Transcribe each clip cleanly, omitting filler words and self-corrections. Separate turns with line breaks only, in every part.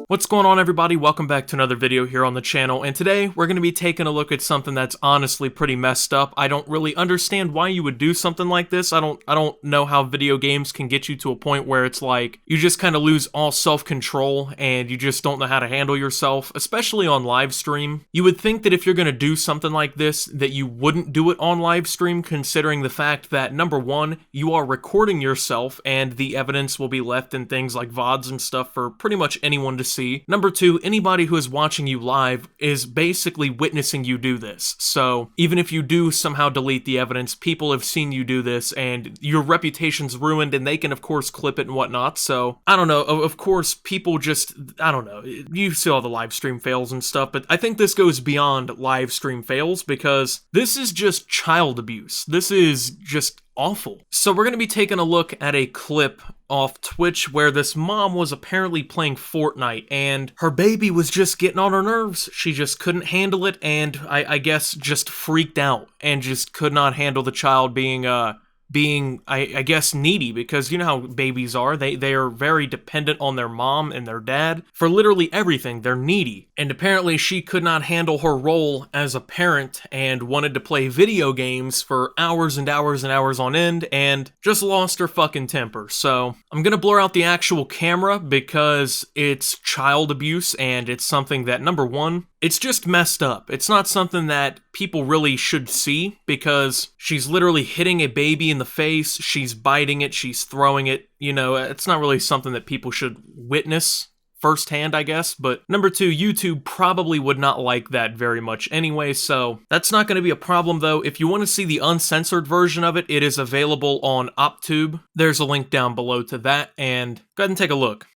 What's going on, everybody? Welcome back to another video here on the channel, and today we're going to be taking a look at something that's honestly pretty messed up. I don't really understand why you would do something like this. I don't know how video games can get you to a point where it's like you just kind of lose all self-control and you just don't know how to handle yourself, especially on live stream. You would think that if you're going to do something like this, that you wouldn't do it on live stream, considering the fact that, number one, you are recording yourself and the evidence will be left in things like VODs and stuff for pretty much anyone to see. Number two, anybody who is watching you live is basically witnessing you do this. So even if you do somehow delete the evidence, people have seen you do this and your reputation's ruined, and they can of course clip it and whatnot. So I don't know, of course people just, I don't know, you see all the live stream fails and stuff, but I think this goes beyond live stream fails because this is just child abuse. This is just awful. So we're going to be taking a look at a clip off Twitch where this mom was apparently playing Fortnite and her baby was just getting on her nerves. She just couldn't handle it, and I guess just freaked out and just could not handle the child being I guess needy, because you know how babies are. They are very dependent on their mom and their dad for literally everything. They're needy. And apparently she could not handle her role as a parent and wanted to play video games for hours and hours and hours on end and just lost her fucking temper. So I'm gonna blur out the actual camera because it's child abuse and it's something that, number one, it's just messed up. It's not something that people really should see because she's literally hitting a baby in the face, she's biting it, she's throwing it. You know, it's not really something that people should witness firsthand, I guess. But number two, YouTube probably would not like that very much anyway, so that's not going to be a problem though. If you want to see the uncensored version of it, it is available on OpTube. There's a link down below to that, and go ahead and take a look.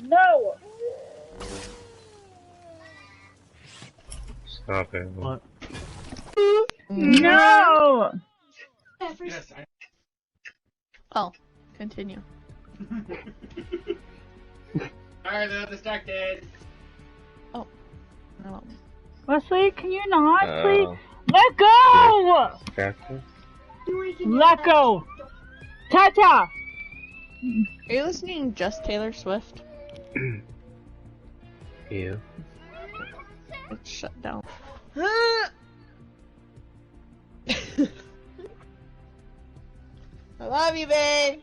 No!
Stop it.
What?
No!
Oh, continue.
Alright, they're distracted.
Oh, no.
Wesley, can you not, please? Let go!
Distracted?
Let go! Ta-ta!
Are you listening just Taylor Swift?
Yeah.
It's shut down. I love you, babe.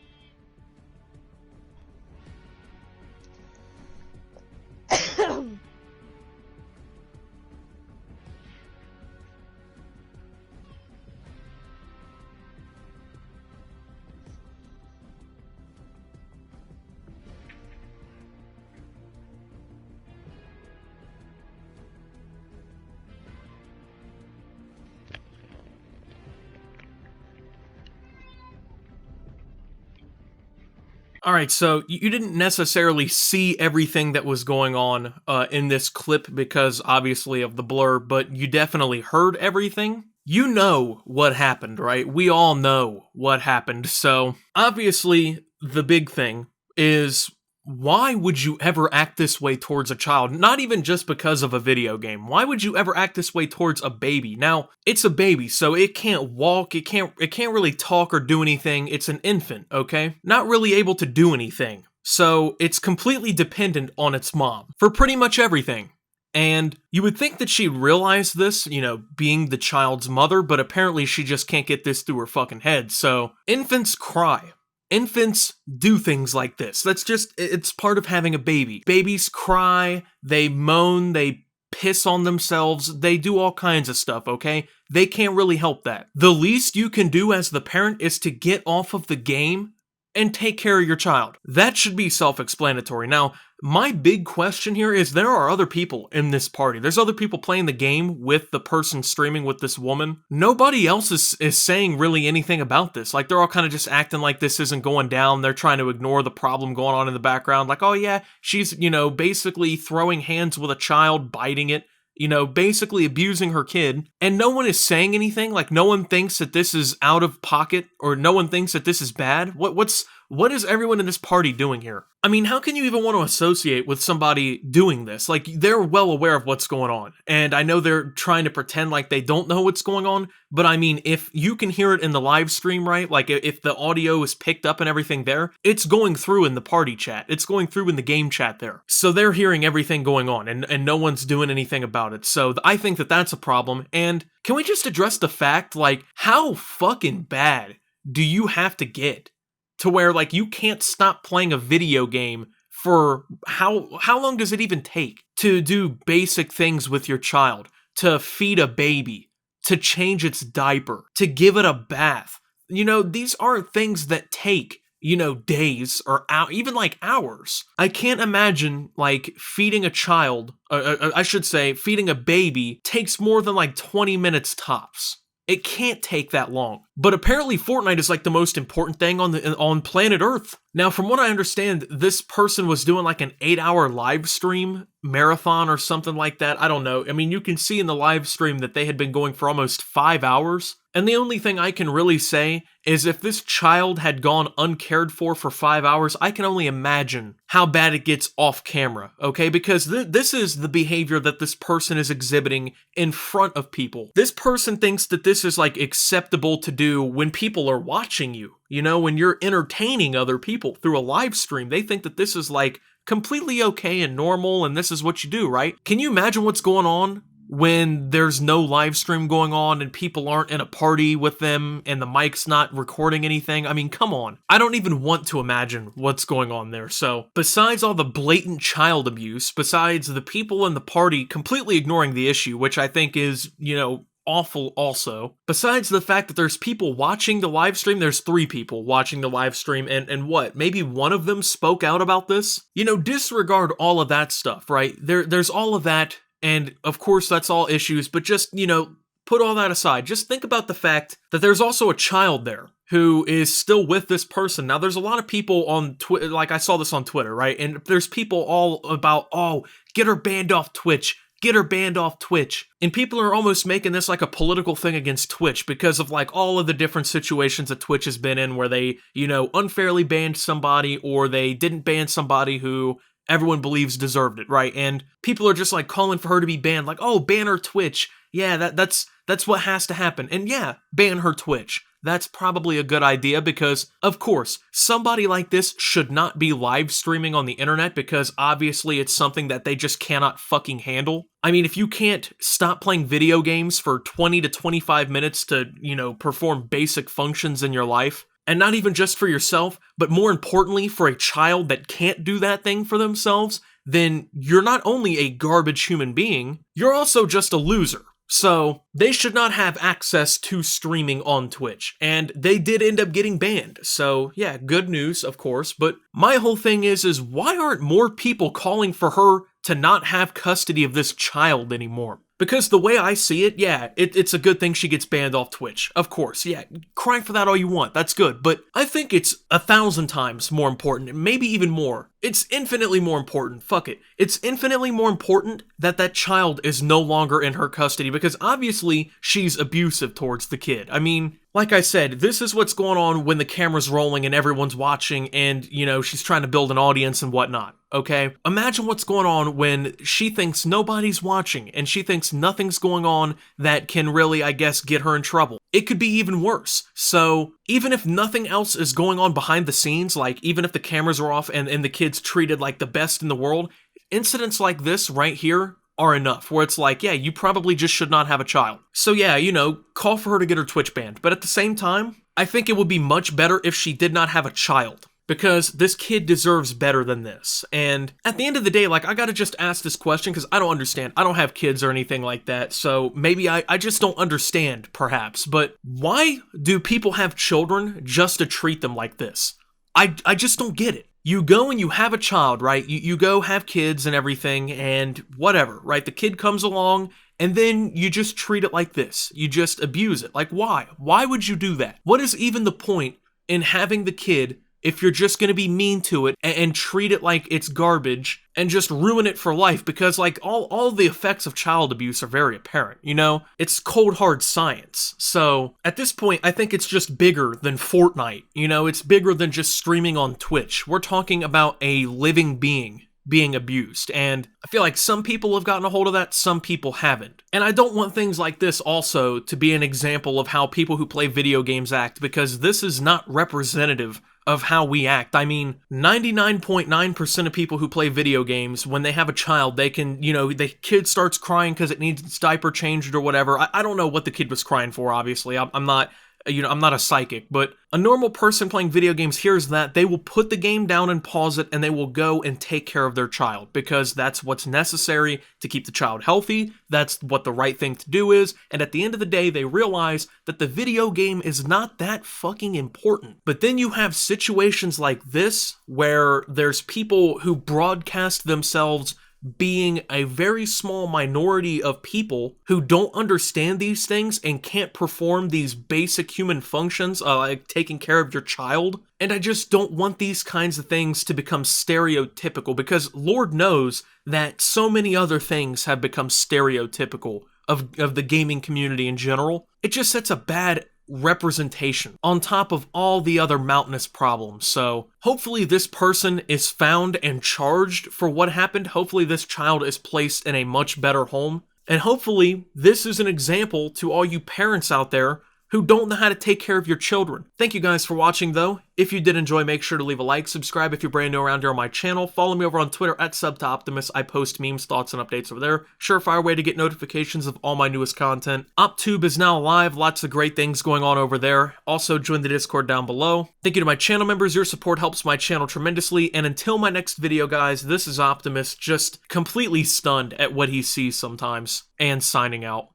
Alright, so you didn't necessarily see everything that was going on in this clip because, obviously, of the blur, but you definitely heard everything. You know what happened, right? We all know what happened, so obviously the big thing is, why would you ever act this way towards a child? Not even just because of a video game. Why would you ever act this way towards a baby? Now, it's a baby, so it can't walk, it can't really talk or do anything. It's an infant, okay? Not really able to do anything. So it's completely dependent on its mom for pretty much everything. And you would think that she'd realize this, you know, being the child's mother, but apparently she just can't get this through her fucking head. So infants cry. Infants do things like this. That's just, it's part of having a baby. Babies cry, they moan, they piss on themselves, they do all kinds of stuff, okay? They can't really help that. The least you can do as the parent is to get off of the game and take care of your child. That should be self-explanatory. Now, my big question here is there are other people in this party. There's other people playing the game with the person streaming with this woman. Nobody else is saying really anything about this. Like, they're all kind of just acting like this isn't going down. They're trying to ignore the problem going on in the background. Like, oh yeah, she's, you know, basically throwing hands with a child, biting it. You know, basically abusing her kid, and no one is saying anything. Like, no one thinks that this is out of pocket, or no one thinks that this is bad. What's what is everyone in this party doing here? I mean, how can you even want to associate with somebody doing this? Like, they're well aware of what's going on, and I know they're trying to pretend like they don't know what's going on, but I mean, if you can hear it in the live stream, right? Like, if the audio is picked up and everything there, it's going through in the party chat. It's going through in the game chat there. So they're hearing everything going on, and no one's doing anything about it. So I think that that's a problem, and can we just address the fact, like, how fucking bad do you have to get to where, like, you can't stop playing a video game for how long does it even take to do basic things with your child, to feed a baby, to change its diaper, to give it a bath? You know, these aren't things that take, you know, days or even like hours. I can't imagine, like, feeding a child, I should say, feeding a baby takes more than like 20 minutes tops. It can't take that long. But apparently Fortnite is like the most important thing on planet Earth. Now, from what I understand, this person was doing like an 8-hour live stream marathon or something like that. I don't know. I mean, you can see in the live stream that they had been going for almost 5 hours. And the only thing I can really say is if this child had gone uncared for 5 hours, I can only imagine how bad it gets off camera, okay? Because this is the behavior that this person is exhibiting in front of people. This person thinks that this is like acceptable to do when people are watching you. You know, when you're entertaining other people through a live stream, they think that this is like completely okay and normal and this is what you do, right? Can you imagine what's going on when there's no live stream going on and people aren't in a party with them and the mic's not recording anything? I mean, come on. I don't even want to imagine what's going on there. So, besides all the blatant child abuse, besides the people in the party completely ignoring the issue, which I think is, you know, awful also. Besides the fact that there's people watching the live stream, there's 3 people watching the live stream, and what, maybe one of them spoke out about this? You know, disregard all of that stuff, right? There's all of that, and of course that's all issues, but just, you know, put all that aside. Just think about the fact that there's also a child there who is still with this person. Now, there's a lot of people on Twitter, like I saw this on Twitter, right? And there's people all about, oh, get her banned off Twitch. Get her banned off Twitch. And people are almost making this like a political thing against Twitch because of like all of the different situations that Twitch has been in where they, you know, unfairly banned somebody or they didn't ban somebody who everyone believes deserved it, right? And people are just like calling for her to be banned, like, oh, ban her Twitch. Yeah, that's what has to happen. And yeah, ban her Twitch. That's probably a good idea because, of course, somebody like this should not be live streaming on the internet because obviously it's something that they just cannot fucking handle. I mean, if you can't stop playing video games for 20 to 25 minutes to, you know, perform basic functions in your life, and not even just for yourself, but more importantly for a child that can't do that thing for themselves, then you're not only a garbage human being, you're also just a loser. So, they should not have access to streaming on Twitch, and they did end up getting banned. So, yeah, good news, of course, but my whole thing is why aren't more people calling for her to not have custody of this child anymore? Because the way I see it, yeah, it's a good thing she gets banned off Twitch. Of course, yeah, cry for that all you want, that's good. But I think it's 1,000 times more important, maybe even more. It's infinitely more important, fuck it. It's infinitely more important that that child is no longer in her custody because obviously she's abusive towards the kid. I mean, like I said, this is what's going on when the camera's rolling and everyone's watching and, you know, she's trying to build an audience and whatnot, okay? Imagine what's going on when she thinks nobody's watching and she thinks nothing's going on that can really, I guess, get her in trouble. It could be even worse. So, even if nothing else is going on behind the scenes, like even if the cameras are off and the kid's treated like the best in the world, incidents like this right here are enough, where it's like, yeah, you probably just should not have a child. So yeah, you know, call for her to get her Twitch banned. But at the same time, I think it would be much better if she did not have a child. Because this kid deserves better than this. And at the end of the day, like, I gotta just ask this question because I don't understand. I don't have kids or anything like that, so maybe I just don't understand, perhaps. But why do people have children just to treat them like this? I just don't get it. You go and you have a child, right? You go have kids and everything and whatever, right? The kid comes along and then you just treat it like this. You just abuse it. Like, why? Why would you do that? What is even the point in having the kid if you're just gonna be mean to it and treat it like it's garbage and just ruin it for life, because like all the effects of child abuse are very apparent, you know? It's cold hard science. So at this point, I think it's just bigger than Fortnite, you know? It's bigger than just streaming on Twitch. We're talking about a living being being abused, and I feel like some people have gotten a hold of that, some people haven't. And I don't want things like this also to be an example of how people who play video games act, because this is not representative of how we act. I mean, 99.9% of people who play video games, when they have a child, they can, you know, the kid starts crying because it needs its diaper changed or whatever. I don't know what the kid was crying for, obviously. I'm not, you know, I'm not a psychic, but a normal person playing video games hears that, they will put the game down and pause it, and they will go and take care of their child, because that's what's necessary to keep the child healthy, that's what the right thing to do is, and at the end of the day, they realize that the video game is not that fucking important. But then you have situations like this, where there's people who broadcast themselves being a very small minority of people who don't understand these things and can't perform these basic human functions, like taking care of your child. And I just don't want these kinds of things to become stereotypical, because Lord knows that so many other things have become stereotypical of the gaming community in general. It just sets a bad representation on top of all the other mountainous problems. So hopefully this person is found and charged for what happened. Hopefully this child is placed in a much better home. And hopefully this is an example to all you parents out there who don't know how to take care of your children. Thank you guys for watching though. If you did enjoy, make sure to leave a like, subscribe if you're brand new around here on my channel, follow me over on Twitter at @SubToOptimus. I post memes, thoughts, and updates over there. Surefire way to get notifications of all my newest content. OpTube is now live, lots of great things going on over there. Also join the Discord down below. Thank you to my channel members, your support helps my channel tremendously, and until my next video guys, this is Optimus, just completely stunned at what he sees sometimes, and signing out.